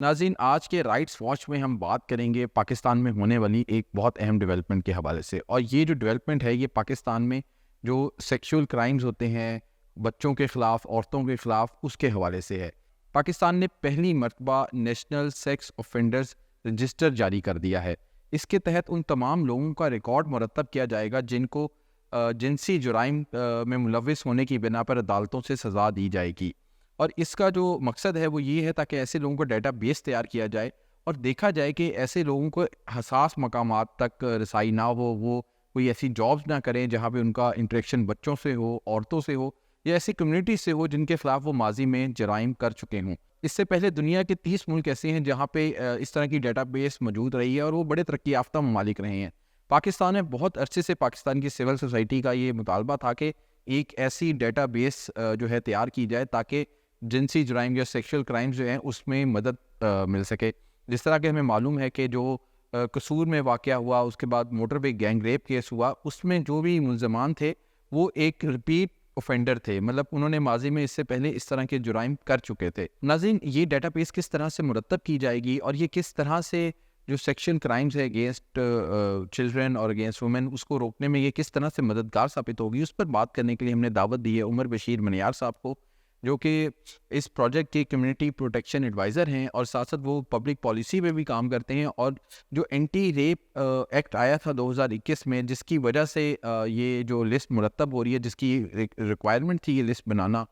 ناظرین، آج کے رائٹس واچ میں ہم بات کریں گے پاکستان میں ہونے والی ایک بہت اہم ڈیولپمنٹ کے حوالے سے، اور یہ جو ڈیولپمنٹ ہے یہ پاکستان میں جو سیکشول کرائمز ہوتے ہیں بچوں کے خلاف، عورتوں کے خلاف، اس کے حوالے سے ہے۔ پاکستان نے پہلی مرتبہ نیشنل سیکس آفینڈرز رجسٹر جاری کر دیا ہے۔ اس کے تحت ان تمام لوگوں کا ریکارڈ مرتب کیا جائے گا جن کو جنسی جرائم میں ملوث ہونے کی بنا پر عدالتوں سے سزا دی جائے گی، اور اس کا جو مقصد ہے وہ یہ ہے تاکہ ایسے لوگوں کو ڈیٹا بیس تیار کیا جائے اور دیکھا جائے کہ ایسے لوگوں کو حساس مقامات تک رسائی نہ ہو، وہ کوئی ایسی جابز نہ کریں جہاں پہ ان کا انٹریکشن بچوں سے ہو، عورتوں سے ہو، یا ایسی کمیونٹی سے ہو جن کے خلاف وہ ماضی میں جرائم کر چکے ہوں۔ اس سے پہلے دنیا کے 30 ملک ایسے ہیں جہاں پہ اس طرح کی ڈیٹا بیس موجود رہی ہے اور وہ بڑے ترقی یافتہ ممالک رہے ہیں۔ پاکستان میں بہت عرصے سے پاکستان کی سول سوسائٹی کا یہ مطالبہ تھا کہ ایک ایسی ڈیٹا بیس جو ہے تیار کی جائے تاکہ جنسی جرائم یا سیکشل کرائمز جو ہیں اس میں مدد مل سکے۔ جس طرح کہ ہمیں معلوم ہے کہ جو قصور میں واقعہ ہوا، اس کے بعد موٹر وے گینگ ریپ کیس ہوا، اس میں جو بھی ملزمان تھے وہ ایک ریپیٹ اوفینڈر تھے، مطلب انہوں نے ماضی میں اس سے پہلے اس طرح کے جرائم کر چکے تھے۔ ناظرین، یہ ڈیٹا بیس کس طرح سے مرتب کی جائے گی اور یہ کس طرح سے جو سیکشن کرائمز ہے اگینسٹ چلڈرن اور اگینسٹ وومن، اس کو روکنے میں یہ کس طرح سے مددگار ثابت ہوگی، اس پر بات کرنے کے لیے ہم نے دعوت دی ہے عمر بشیر منیار صاحب کو، جو کہ اس پروجیکٹ کے کمیونٹی پروٹیکشن ایڈوائزر ہیں، اور ساتھ ساتھ وہ پبلک پالیسی میں بھی کام کرتے ہیں۔ اور جو اینٹی ریپ ایکٹ آیا تھا 2021 میں، جس کی وجہ سے یہ جو لسٹ مرتب ہو رہی ہے، جس کی ریکوائرمنٹ تھی یہ لسٹ بنانا،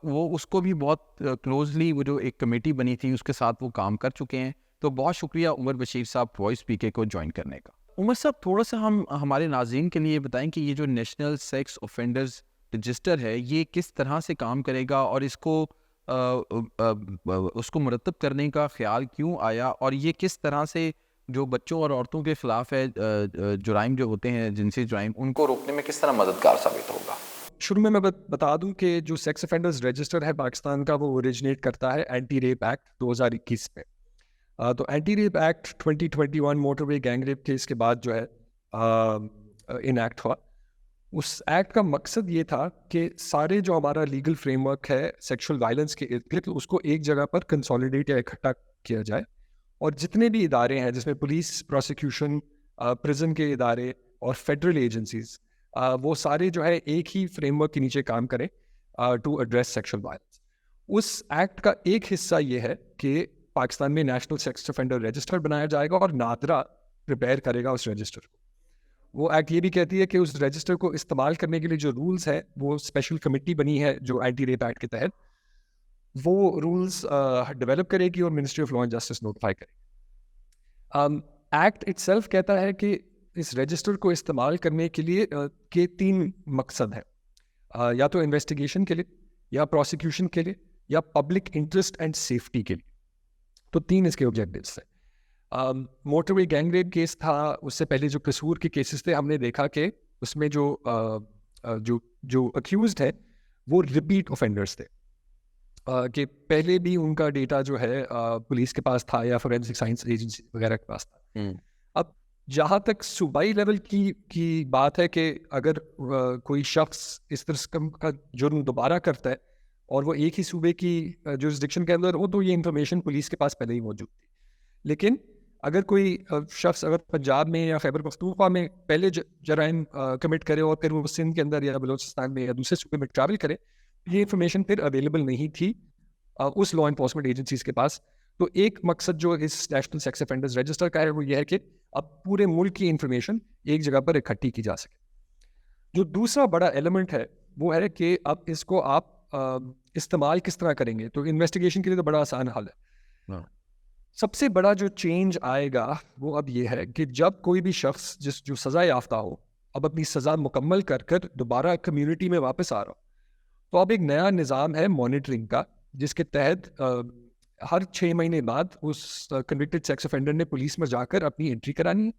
وہ اس کو بھی بہت کلوزلی وہ جو ایک کمیٹی بنی تھی اس کے ساتھ وہ کام کر چکے ہیں۔ تو بہت شکریہ عمر بشیر صاحب وائس پی کے کو جوائن کرنے کا۔ عمر صاحب، تھوڑا سا ہمارے ناظرین کے لیے بتائیں کہ یہ جو نیشنل سیکس آفینڈرز رجسٹر ہے یہ کس طرح سے کام کرے گا، اور اس کو مرتب کرنے کا خیال کیوں آیا، اور یہ کس طرح سے جو بچوں اور عورتوں کے خلاف ہے جرائم جو ہوتے ہیں جنسی جرائم، ان کو روکنے میں کس طرح مددگار ثابت ہوگا؟ شروع میں بتا دوں کہ جو سیکس افینڈرز رجسٹر ہے پاکستان کا، وہ اوریجنیٹ کرتا ہے اینٹی ریپ ایکٹ 2021 میں۔ تو اینٹی ریپ ایکٹ 2021 موٹر وے گینگ ریپ کیس کے بعد جو ہے انیکٹ ہوا۔ اس ایکٹ کا مقصد یہ تھا کہ سارے جو ہمارا لیگل فریم ورک ہے سیکشول وائلنس کے ارد گرد، اس کو ایک جگہ پر کنسالیڈیٹ یا اکٹھا کیا جائے، اور جتنے بھی ادارے ہیں جس میں پولیس، پروسیکیوشن، پریزن کے ادارے اور فیڈرل ایجنسیز، وہ سارے جو ہے ایک ہی فریم ورک کے نیچے کام کریں ٹو ایڈریس سیکشول وائلنس۔ اس ایکٹ کا ایک حصہ یہ ہے کہ پاکستان میں نیشنل سیکس افینڈر رجسٹر بنایا جائے گا، اور نادرا پریپیئر کرے گا اس رجسٹر کو۔ وہ ایکٹ یہ بھی کہتی ہے کہ اس رجسٹر کو استعمال کرنے کے لیے جو رولز ہیں، وہ اسپیشل کمیٹی بنی ہے جو اینٹی ریپ ایکٹ کے تحت وہ رولز ڈیولپ کرے گی اور ministry of law and justice notify کرے گی۔ ایکٹ اٹ سیلف کہتا ہے کہ اس رجسٹر کو استعمال کرنے کے لیے کے 3 مقصد ہیں، یا تو انویسٹیگیشن کے لیے، یا پروسیکیوشن کے لیے، یا پبلک انٹرسٹ اینڈ سیفٹی کے لیے۔ تو 3 اس کے آبجیکٹیوز ہیں۔ موٹر وے گینگ ریپ کیس تھا، اس سے پہلے جو قصور کے کیسز تھے، ہم نے دیکھا کہ اس میں جو اکیوزڈ ہے وہ ریپیٹ اوفینڈرز تھے، کہ پہلے بھی ان کا ڈیٹا جو ہے پولیس کے پاس تھا یا فورینسک سائنس ایجنسی وغیرہ کے پاس تھا۔ اب جہاں تک صوبائی لیول کی بات ہے کہ اگر کوئی شخص اس طرح کا جرم دوبارہ کرتا ہے اور وہ ایک ہی صوبے کی جورسڈکشن کے اندر ہو، تو یہ انفارمیشن پولیس کے پاس پہلے ہی موجود تھی۔ لیکن اگر کوئی شخص اگر پنجاب میں یا خیبر پختونخوا میں پہلے جرائم کمٹ کرے اور پھر وہ سندھ کے اندر یا بلوچستان میں یا دوسرے صوبے میں ٹریول کرے، یہ انفارمیشن پھر اویلیبل نہیں تھی اس لا انفورسمنٹ ایجنسیز کے پاس۔ تو ایک مقصد جو اس نیشنل سیکس افینڈرز رجسٹر کا ہے وہ یہ ہے کہ اب پورے ملک کی انفارمیشن ایک جگہ پر اکٹھی کی جا سکے۔ جو دوسرا بڑا ایلیمنٹ ہے وہ ہے کہ اب اس کو آپ استعمال کس طرح کریں گے۔ تو انویسٹیگیشن کے لیے تو بڑا آسان حل ہے۔ سب سے بڑا جو چینج آئے گا وہ اب یہ ہے کہ جب کوئی بھی شخص جو سزا یافتہ ہو، اب اپنی سزا مکمل کر دوبارہ کمیونٹی میں واپس آ رہا ہو، تو اب ایک نیا نظام ہے مانیٹرنگ کا، جس کے تحت ہر 6 مہینے بعد اس کنوکٹڈ سیکس افینڈر نے پولیس میں جا کر اپنی انٹری کرانی ہے۔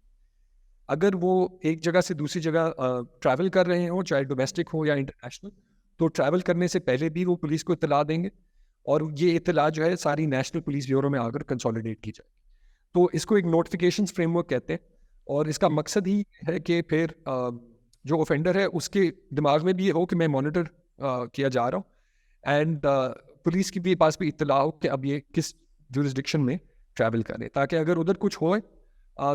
اگر وہ ایک جگہ سے دوسری جگہ ٹریول کر رہے ہوں، چاہے ڈومیسٹک ہو یا انٹرنیشنل، تو ٹریول کرنے سے پہلے بھی وہ پولیس کو اطلاع دیں گے، اور یہ اطلاع جو ہے ساری نیشنل پولیس بیورو میں آ کر کنسالیڈیٹ کی جائے گی۔ تو اس کو ایک نوٹیفیکیشن فریم ورک کہتے ہیں، اور اس کا مقصد ہی ہے کہ پھر جو اوفینڈر ہے اس کے دماغ میں بھی یہ ہو کہ میں مانیٹر کیا جا رہا ہوں، اینڈ پولیس کی بھی پاس بھی اطلاع ہو کہ اب یہ کس جورسڈکشن میں ٹریول کریں, تاکہ اگر ادھر کچھ ہوئے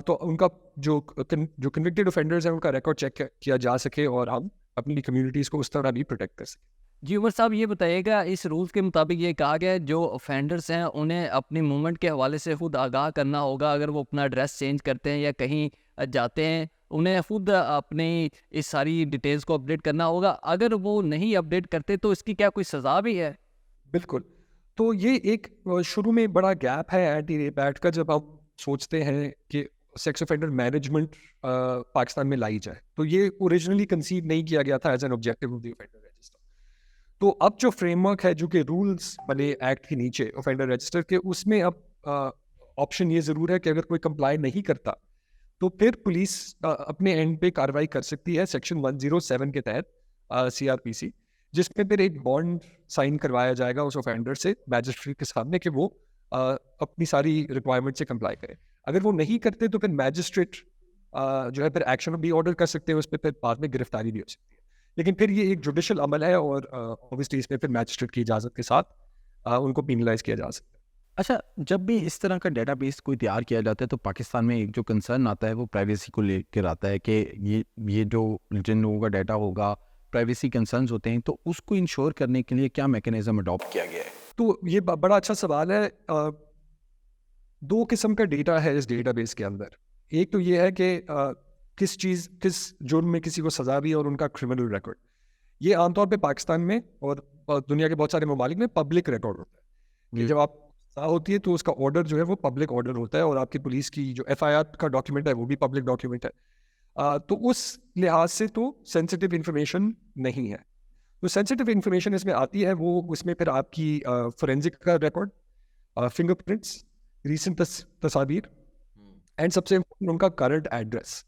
تو ان کا جو کنوکٹیڈ اوفینڈرز ہیں ان کا ریکارڈ چیک کیا جا سکے اور ہم اپنی کمیونٹیز کو اس طرح بھی پروٹیکٹ کر سکیں. جی عمر صاحب یہ بتائیے گا, اس رولز کے مطابق یہ کہا گیا ہے جو اوفینڈرز ہیں انہیں اپنی موومنٹ کے حوالے سے خود آگاہ کرنا ہوگا. اگر وہ اپنا ایڈریس چینج کرتے ہیں یا کہیں جاتے ہیں انہیں خود اپنی اس ساری ڈیٹیلز کو اپڈیٹ کرنا ہوگا. اگر وہ نہیں اپڈیٹ کرتے تو اس کی کیا کوئی سزا بھی ہے؟ بالکل. تو یہ ایک شروع میں بڑا گیپ ہے اینٹی ریپ ایکٹ کا, جب ہم سوچتے ہیں کہ سیکس اوفینڈر مینجمنٹ پاکستان میں لائی جائے, تو یہ اوریجنلی کنسیو نہیں کیا گیا تھا as an objective of the offender register. تو اب جو فریم ورک ہے جو کہ رولز بنے ایکٹ کے نیچے اوفینڈر رجسٹر کے, اس میں اب آپشن یہ ضرور ہے کہ اگر کوئی کمپلائی نہیں کرتا تو پھر پولیس اپنے اینڈ پہ کارروائی کر سکتی ہے سیکشن 107 کے تحت CRPC, جس میں پھر ایک بانڈ سائن کروایا جائے گا اس اوفینڈر سے میجسٹریٹ کے سامنے کہ وہ اپنی ساری ریکوائرمنٹ سے کمپلائی کرے. اگر وہ نہیں کرتے تو پھر میجسٹریٹ جو ہے پھر ایکشن بھی آرڈر کر سکتے ہیں اس پہ, پھر بعد میں گرفتاری بھی ہو سکتی ہے. لیکن پھر یہ ایک جوڈیشل عمل ہے اور اوبویسلی اس میں پھر میجسٹریٹ کی اجازت کے ساتھ ان کو پینلائز کیا جا سکتا ہے. اچھا, جب بھی اس طرح کا ڈیٹا بیس کوئی تیار کیا جاتا ہے تو پاکستان میں ایک جو کنسرن آتا ہے وہ پرائیویسی کو لے کر آتا ہے کہ یہ جو جن لوگوں کا ڈیٹا ہوگا پرائیویسی کنسرنز ہوتے ہیں, تو اس کو انشور کرنے کے لیے کیا میکینزم اڈاپٹ کیا گیا ہے؟ تو یہ بڑا اچھا سوال ہے. دو قسم کا ڈیٹا ہے اس ڈیٹا بیس کے اندر. ایک تو یہ ہے کہ کس جرم میں کسی کو سزا بھی اور ان کا کرمنل ریکارڈ. یہ عام طور پہ پاکستان میں اور دنیا کے بہت سارے ممالک میں پبلک ریکارڈ ہوتا ہے کہ جب آپ سزا ہوتی ہے تو اس کا آرڈر جو ہے وہ پبلک آرڈر ہوتا ہے, اور آپ کی پولیس کی جو FIR کا ڈاکیومنٹ ہے وہ بھی پبلک ڈاکیومنٹ ہے. تو اس لحاظ سے تو سینسٹیو انفارمیشن نہیں ہے. تو سینسٹیو انفارمیشن اس میں آتی ہے وہ اس میں پھر آپ کی فورینزک کا ریکارڈ, فنگر پرنٹس, ریسنٹ تصاویر, اینڈ سب سے ان کا کرنٹ ایڈریس.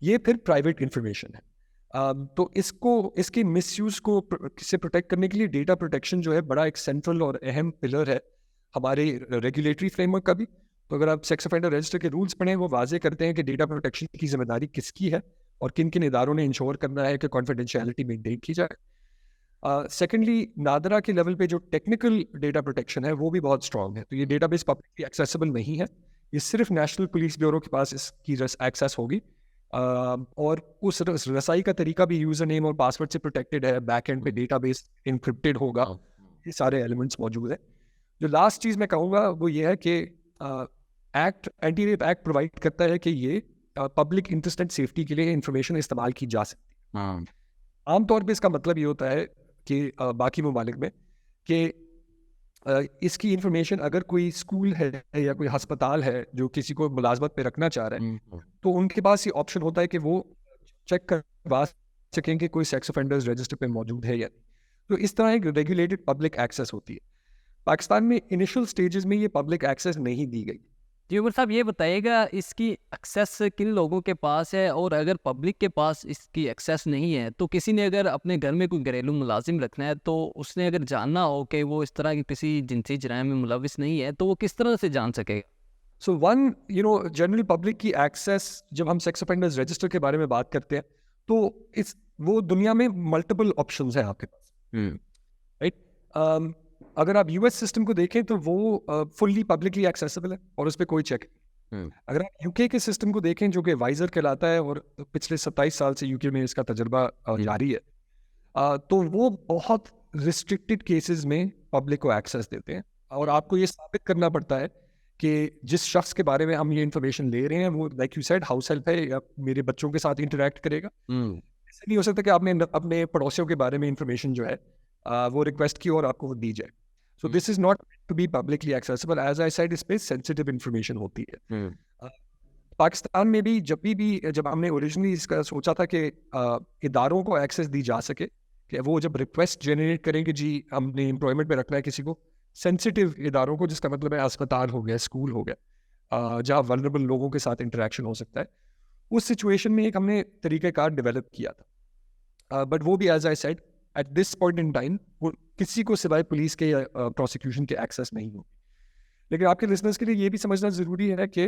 یہ پھر پرائیویٹ انفارمیشن ہے. تو اس کے مس یوز کو سے پروٹیکٹ کرنے کے لیے ڈیٹا پروٹیکشن جو ہے بڑا ایک سینٹرل اور اہم پلر ہے ہمارے ریگولیٹری فریم ورک کا بھی. تو اگر آپ سیکس اوفینڈر رجسٹر کے رولز پڑھیں وہ واضح کرتے ہیں کہ ڈیٹا پروٹیکشن کی ذمہ داری کس کی ہے اور کن کن اداروں نے انشور کرنا ہے کہ کانفیڈینشیلٹی مینٹین کی جائے. سیکنڈلی, نادرا کے لیول پہ جو ٹیکنیکل ڈیٹا پروٹیکشن ہے وہ بھی بہت اسٹرانگ ہے. تو یہ ڈیٹا بیس پبلکلی ایکسیسیبل نہیں ہے, یہ صرف نیشنل پولیس بیورو کے پاس اس کی ایکسیس ہوگی, اور اس رسائی کا طریقہ بھی یوزر نیم اور پاسورڈ سے پروٹیکٹڈ ہے. بیک اینڈ پہ ڈیٹا بیس انکرپٹڈ ہوگا. یہ سارے ایلیمنٹس موجود ہیں. جو لاسٹ چیز میں کہوں گا وہ یہ ہے کہ اینٹی ریپ ایکٹ پرووائڈ کرتا ہے کہ یہ پبلک انٹرسٹ اینڈ سیفٹی کے لیے انفارمیشن استعمال کی جا سکتی ہے. عام طور پہ اس کا مطلب یہ ہوتا ہے کہ باقی ممالک میں کہ اس کی انفارمیشن اگر کوئی اسکول ہے یا کوئی ہسپتال ہے جو کسی کو ملازمت پہ رکھنا چاہ رہے ہیں تو ان کے پاس یہ آپشن ہوتا ہے کہ وہ چیک کروا سکیں کہ کوئی سیکس اوفینڈرز رجسٹر پہ موجود ہے یا نہیں. تو اس طرح ایک ریگولیٹڈ پبلک ایکسیس ہوتی ہے. پاکستان میں انیشل سٹیجز میں یہ پبلک ایکسیس نہیں دی گئی. جی عمر صاحب یہ بتائیے گا اس کی ایکسیس کن لوگوں کے پاس ہے, اور اگر پبلک کے پاس اس کی ایکسیس نہیں ہے تو کسی نے اگر اپنے گھر میں کوئی گھریلو ملازم رکھنا ہے تو اس نے اگر جاننا ہو کہ وہ اس طرح کی کسی جنسی جرائم میں ملوث نہیں ہے تو وہ کس طرح سے جان سکے گا؟ سو جنرل پبلک کی ایکسیس, جب ہم سیکس اوفینڈرز رجسٹر کے بارے میں بات کرتے ہیں تو وہ دنیا میں ملٹیپل آپشنز ہیں آپ کے پاس, رائٹ. اگر آپ US سسٹم کو دیکھیں تو وہ فلی پبلکلی ایکسیسیبل ہے اور اس پہ کوئی چیک نہیں. اگر آپ UK کے سسٹم کو دیکھیں جو کہ وائزر کہلاتا ہے اور پچھلے 27 سال سے UK میں اس کا تجربہ جاری ہے, تو وہ بہت ریسٹرکٹڈ کیسز میں پبلک کو ایکسیس دیتے ہیں, اور آپ کو یہ ثابت کرنا پڑتا ہے کہ جس شخص کے بارے میں ہم یہ انفارمیشن لے رہے ہیں وہ like you said house help ہے یا میرے بچوں کے ساتھ انٹریکٹ کرے گا. ایسا نہیں ہو سکتا کہ آپ نے اپنے پڑوسیوں کے بارے میں انفارمیشن جو ہے وہ ریکویسٹ کی اور آپ کو دی جائے. So this is not to be publicly accessible. As I said, اس پہ sensitive information ہوتی ہے. پاکستان میں بھی جب ہم نے اوریجنلی اس کا سوچا تھا کہ اداروں کو ایکسیس دی جا سکے, کہ وہ جب ریکویسٹ جنریٹ کریں کہ جی ہم نے امپلائمنٹ پہ رکھنا ہے کسی کو, سینسٹیو اداروں کو, جس کا مطلب ہے اسپتال ہو گیا, اسکول ہو گیا, جہاں ولنریبل لوگوں کے ساتھ انٹریکشن ہو سکتا ہے, اس سچویشن میں ایک ہم نے طریقہ کار ڈیولپ کیا تھا. بٹ وہ بھی as I said at this point in time وہ کسی کو سوائے پولیس کے یا پروسیکیوشن کے ایکسیس نہیں ہوگی. لیکن آپ کے لسنرس کے لیے یہ بھی سمجھنا ضروری ہے کہ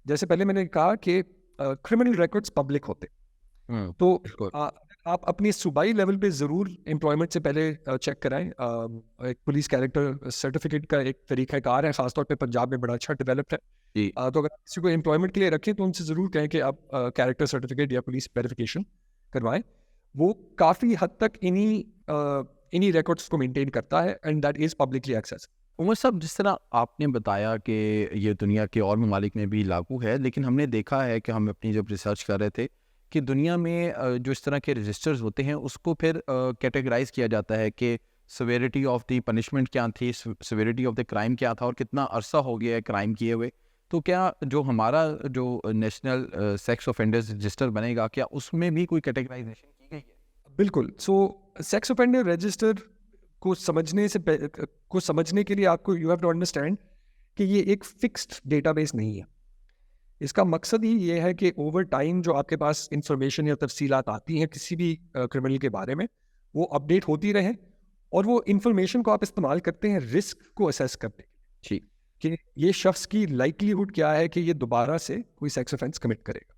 جیسے پہلے میں نے کہا کہ کرمنل ریکارڈس پبلک ہوتے, تو آپ اپنی صوبائی لیول پہ ضرور امپلائمنٹ سے پہلے چیک کرائیں. ایک پولیس کیریکٹر سرٹیفکیٹ کا ایک طریقہ کار ہے, خاص طور پہ پنجاب میں بڑا اچھا ڈیولپڈ ہے. تو اگر کسی کو امپلائمنٹ کے لیے رکھیں تو ان سے ضرور کہیں کہ آپ کیریکٹر سرٹیفکیٹ یا پولیس ویریفیکیشن کروائیں. وہ کافی حد تک انہی ریکارڈس کو مینٹین کرتا ہے, and that is publicly access. Umar صاحب, جس طرح آپ نے بتایا کہ یہ دنیا کے اور ممالک میں بھی لاگو ہے, لیکن ہم نے دیکھا ہے کہ ہم اپنی جب ریسرچ کر رہے تھے کہ دنیا میں جو اس طرح کے رجسٹرز ہوتے ہیں اس کو پھر کیٹیگرائز کیا جاتا ہے کہ سویرٹی آف دی پنشمنٹ کیا تھی, سویرٹی آف دی کرائم کیا تھا, اور کتنا عرصہ ہو گیا ہے کرائم کیے ہوئے. تو کیا جو ہمارا جو نیشنل سیکس آفینڈرز رجسٹر بنے گا, کیا اس میں بھی کوئی کیٹیگرائزیشن کی گئی ہے؟ بالکل. سو سیکس آفینڈر رجسٹر کو سمجھنے کے لیے آپ کو یو ہیو ٹو انڈرسٹینڈ کہ یہ ایک فکسڈ ڈیٹا بیس نہیں ہے. اس کا مقصد ہی یہ ہے کہ اوور ٹائم جو آپ کے پاس انفارمیشن یا تفصیلات آتی ہیں کسی بھی کرمنل کے بارے میں, وہ اپڈیٹ ہوتی رہیں, اور وہ انفارمیشن کو آپ استعمال کرتے ہیں رسک کو اسیس کرنے کے لیے کہ یہ شخص کی لائکلیہڈ کیا ہے کہ یہ دوبارہ سے کوئی سیکس آفینس کمٹ کرے گا.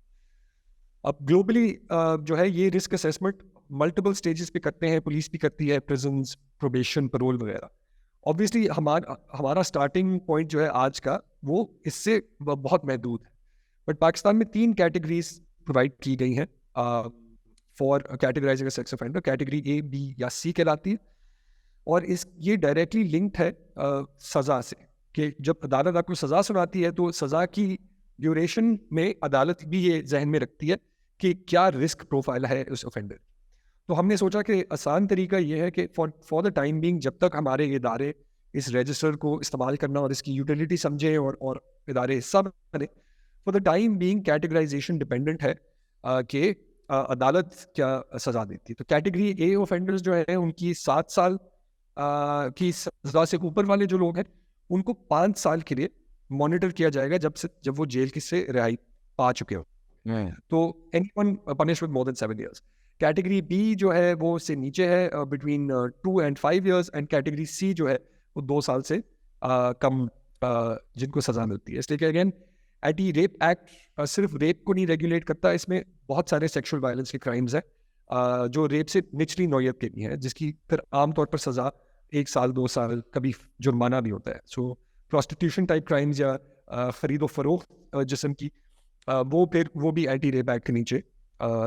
اب گلوبلی جو ہے یہ رسک اسیسمنٹ ملٹیپل سٹیجز پہ کرتے ہیں, پولیس بھی کرتی ہے, پرزنس, پروبیشن, پرول وغیرہ. obviously ہمارا اسٹارٹنگ پوائنٹ جو ہے آج کا وہ اس سے بہت محدود ہے. بٹ پاکستان میں 3 کیٹیگریز پرووائڈ کی گئی ہیں for categorizing sex offender. Category A, B یا سی کہلاتی ہے, اور یہ ڈائریکٹلی لنکڈ ہے سزا سے, کہ جب عدالت آپ کو سزا سناتی ہے تو سزا کی ڈیوریشن میں عدالت بھی یہ ذہن میں رکھتی ہے کہ کیا رسک پروفائل ہے اس آفینڈر. تو ہم نے سوچا کہ آسان طریقہ یہ ہے کہ فار دا ٹائم بینگ, جب تک ہمارے ادارے اس رجسٹر کو استعمال کرنا اور اس کی یوٹیلیٹی سمجھیں اور ادارے حصہ بنے, for the time being categorisation dependent ہے کہ عدالت کیا سزا دیتی ہے. تو کیٹیگری اے آفینڈرز جو ہیں ان کی 7 سال کی سزا سے اوپر والے جو لوگ ہیں ان کو 5 سال کے لیے مانیٹر کیا جائے گا جب وہ جیل کی سے رہائی پا چکے ہو. تو anyone punish with more than 7 years. Category B جو ہے وہ اس سے نیچے ہے, between 2 and 5 years, and category C جو ہے وہ 2 سال سے کم جن کو سزا ملتی ہے. اس لیے کہ اگین اینٹی ریپ ایکٹ صرف ریپ کو نہیں ریگولیٹ کرتا, اس میں بہت سارے سیکشل وائلنس کے کرائمز ہیں جو ریپ سے نچلی نوعیت کے بھی ہیں, جس کی پھر عام طور پر سزا 1 سال 2 سال, کبھی جرمانہ بھی ہوتا ہے. سو پروسٹیٹیوشن ٹائپ کرائمز یا خرید و فروخت جسم کی, وہ بھی اینٹی ریپ ایکٹ کے نیچے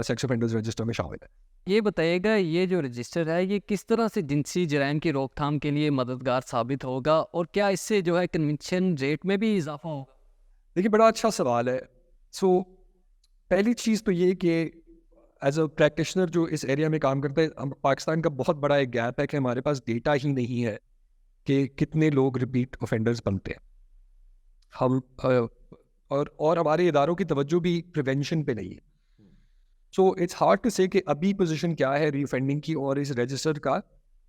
سیکس آفینڈرز رجسٹر میں شامل ہے. یہ بتائیے گا یہ جو رجسٹر ہے یہ کس طرح سے جنسی جرائم کی روک تھام کے لیے مددگار ثابت ہوگا, اور کیا اس سے جو ہے کنوکشن ریٹ میں بھی اضافہ ہوگا؟ دیکھیے بڑا اچھا سوال ہے. سو پہلی چیز تو یہ کہ ایز اے پریکٹیشنر جو اس ایریا میں کام کرتا ہے, پاکستان کا بہت بڑا ایک گیپ ہے کہ ہمارے پاس ڈیٹا ہی نہیں ہے کہ کتنے لوگ ریپیٹ آفینڈرز بنتے ہیں. ہم اور ہمارے اداروں کی توجہ بھی پریونشن پہ نہیں ہے. سو اٹس ہارڈ ٹو سے کہ ابھی پوزیشن کیا ہے ری اوفینڈنگ کی اور اس رجسٹر کا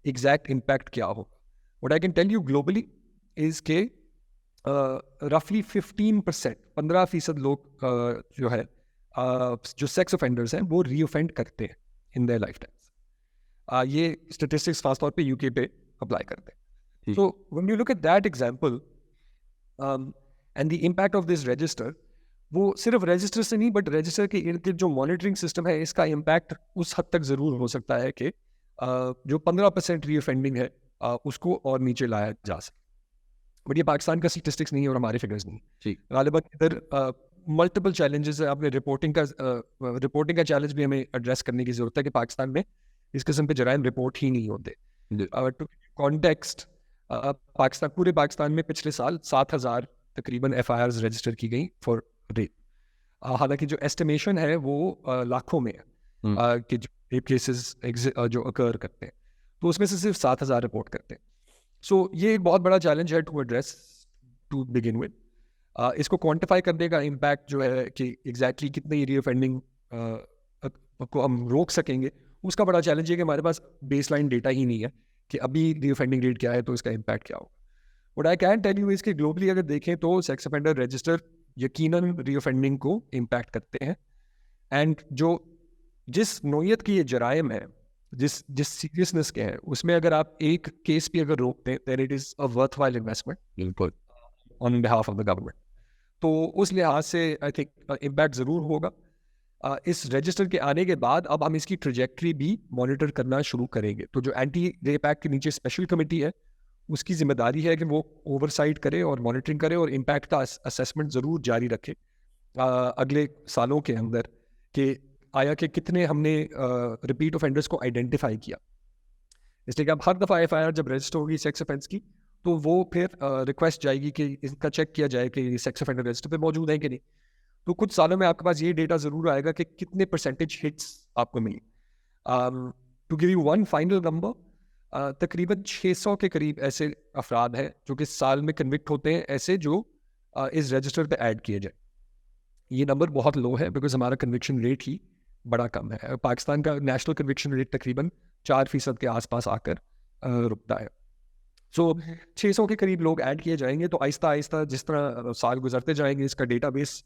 ایگزیکٹ امپیکٹ کیا ہوگا. What I can tell you globally is کہ رفلی 15% لوگ جو ہے جو سیکس آفینڈرز ہیں وہ ری اوفینڈ کرتے ہیں ان دیئر لائف ٹائم. یہ اسٹیٹسٹکس خاص طور پہ UK پہ اپلائی کرتے ہیں. So when you look at that example and the impact of this register, وہ صرف رجسٹر سے نہیں بٹ رجسٹر کے ارد گرد جو مانیٹرنگ سسٹم ہے اس کا امپیکٹ اس حد تک ضرور ہو سکتا ہے کہ جو 15% ری اوفینڈنگ ہے اس کو اور نیچے لایا جا سکے. بٹ یہ پاکستان کا اسٹیٹسٹکس نہیں ہے اور ہمارے فگرز نہیں. غالباً ادھر ملٹیپل چیلنجز ہے. آپ نے رپورٹنگ کا چیلنج بھی ہمیں ایڈریس کرنے کی ضرورت ہے کہ پاکستان میں اس قسم کے جرائم رپورٹ ہی نہیں ہوتے. کانٹیکسٹ, پورے پاکستان میں پچھلے سال 7,000 تقریباً FIRs رجسٹر کی گئی فار ریپ. حالانکہ جو ایسٹیمیشن ہے وہ لاکھوں میں ہے کہ جو ریپ کیسز جو اکر کرتے ہیں, تو اس میں سے صرف 7,000 رپورٹ کرتے ہیں. سو یہ ایک بہت بڑا چیلنج ہے to address to begin with. اس کو کوانٹیفائی کرنے کا امپیکٹ جو ہے کہ ایگزیکٹلی کتنی ری اوفینڈنگ کو ہم روک سکیں گے, اس کا بڑا چیلنج ہے کہ ہمارے پاس بیس لائن ڈیٹا ہی نہیں ہے کہ ابھی ری اوفینڈنگ ریٹ کیا ہے تو اس کا امپیکٹ کیا ہوگا. But I can tell you اس کے گلوبلی اگر دیکھیں تو سیکس آفینڈر رجسٹر یقیناً ری اوفینڈنگ کو امپیکٹ کرتے ہیں. اینڈ جس نوعیت کی یہ جرائم ہے, جس سیریسنس کے ہیں, اس میں اگر آپ ایک کیس بھی اگر روک دیں then it is a worthwhile investment بالکل on behalf of the government. تو اس لحاظ سے آئی تھنک امپیکٹ ضرور ہوگا. اس رجسٹر کے آنے کے بعد اب ہم اس کی ٹریجیکٹری بھی مانیٹر کرنا شروع کریں گے. تو جو اینٹی ریپ ایکٹ کے نیچے اسپیشل کمیٹی ہے اس کی ذمہ داری ہے کہ وہ اوور سائٹ کرے اور مانیٹرنگ کرے اور امپیکٹ کا اسیسمنٹ ضرور جاری رکھے اگلے سالوں کے اندر کہ آیا کہ کتنے ہم نے ریپیٹ آفینڈرس کو آئیڈینٹیفائی کیا. اس لیے کہ اب ہر دفعہ ایف آئی آر جب رجسٹر ہوگی سیکس افینس کی تو وہ پھر ریکویسٹ جائے گی کہ ان کا چیک کیا جائے کہ سیکس افینڈر رجسٹر پہ موجود ہیں کہ نہیں. تو کچھ سالوں میں آپ کے پاس یہ ڈیٹا ضرور آئے گا کہ کتنے پرسنٹیج ہٹس آپ کو ملی. To give you one final number, تقریباً 600 کے قریب ایسے افراد ہیں جو کہ سال میں کنوکٹ ہوتے ہیں ایسے جو اس رجسٹر پہ ایڈ کیے جائیں. یہ نمبر بہت لو ہے بیکاز ہمارا کنوکشن ریٹ ہی بڑا کم ہے. پاکستان کا نیشنل کنوکشن ریٹ تقریباً 4% کے آس پاس آ کر رکتا ہے. سو 600 کے قریب لوگ ایڈ کیے جائیں گے. تو آہستہ آہستہ جس طرح سال گزرتے جائیں گے اس کا ڈیٹا بیس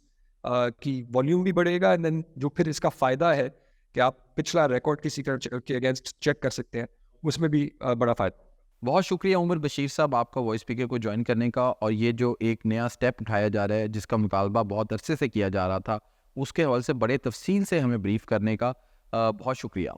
کی والیوم بھی بڑھے گا. اینڈ دین جو پھر اس کا فائدہ ہے کہ آپ پچھلا ریکارڈ کسی کے اگینسٹ چیک کر سکتے ہیں, اس میں بھی بڑا فائدہ. بہت شکریہ عمر بشیر صاحب آپ کا وائس اسپیکر کو جوائن کرنے کا, اور یہ جو ایک نیا سٹیپ اٹھایا جا رہا ہے جس کا مطالبہ بہت عرصے سے کیا جا رہا تھا اس کے حوالے سے بڑے تفصیل سے ہمیں بریف کرنے کا. بہت شکریہ.